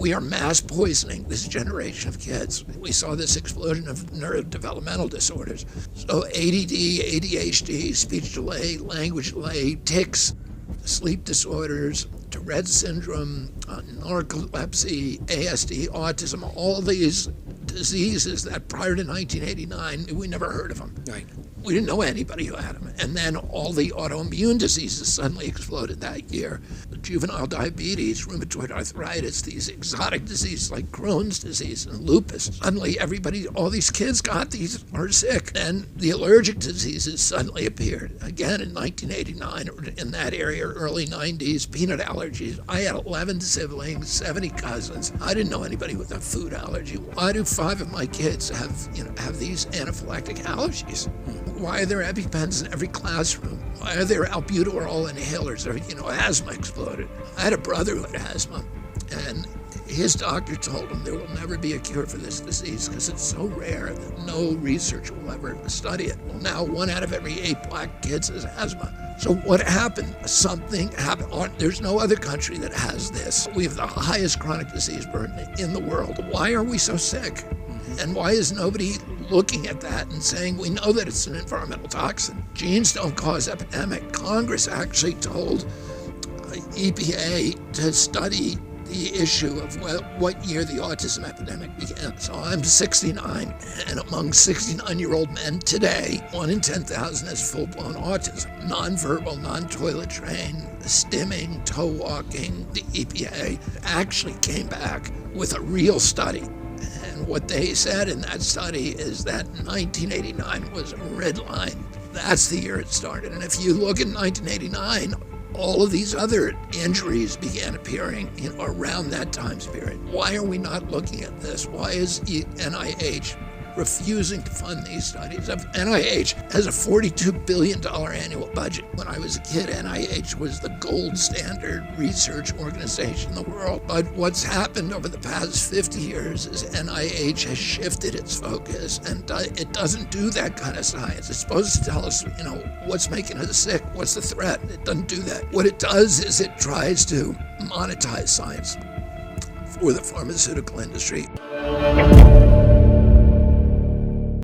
We are mass poisoning this generation of kids. We saw this explosion of neurodevelopmental disorders. So ADD, ADHD, speech delay, language delay, tics, sleep disorders, Tourette syndrome, narcolepsy, ASD, autism, all these diseases that prior to 1989, we never heard of them. Right. We didn't know anybody who had them. And then all the autoimmune diseases suddenly exploded that year. Juvenile diabetes, rheumatoid arthritis, these exotic diseases like Crohn's disease and lupus. Suddenly everybody, all these kids got these, are sick. And the allergic diseases suddenly appeared. Again in 1989, or in that area, early 90s, peanut allergies. I had 11 siblings, 70 cousins. I didn't know anybody with a food allergy. Why do 5 of my kids have these anaphylactic allergies? Why are there EpiPens in every classroom? Why are there albuterol inhalers? Or, asthma exploded. I had a brother who had asthma, and his doctor told him there will never be a cure for this disease because it's so rare that no research will ever study it. Well, now 1 out of every 8 black kids has asthma. So what happened? Something happened. There's no other country that has this. We have the highest chronic disease burden in the world. Why are we so sick? And why is nobody looking at that and saying, we know that it's an environmental toxin. Genes don't cause epidemic. Congress actually told EPA to study the issue of what year the autism epidemic began. So I'm 69, and among 69-year-old men today, 1 in 10,000 has full-blown autism. Nonverbal, non-toilet trained, stimming, toe walking. The EPA actually came back with a real study. And what they said in that study is that 1989 was a red line. That's the year it started. And if you look at 1989, all of these other injuries began appearing around that time period. Why are we not looking at this? Why is NIH refusing to fund these studies? NIH has a $42 billion annual budget. When I was a kid, NIH was the gold standard research organization in the world. But what's happened over the past 50 years is NIH has shifted its focus, and it doesn't do that kind of science. It's supposed to tell us, what's making us sick, what's the threat. It doesn't do that. What it does is it tries to monetize science for the pharmaceutical industry.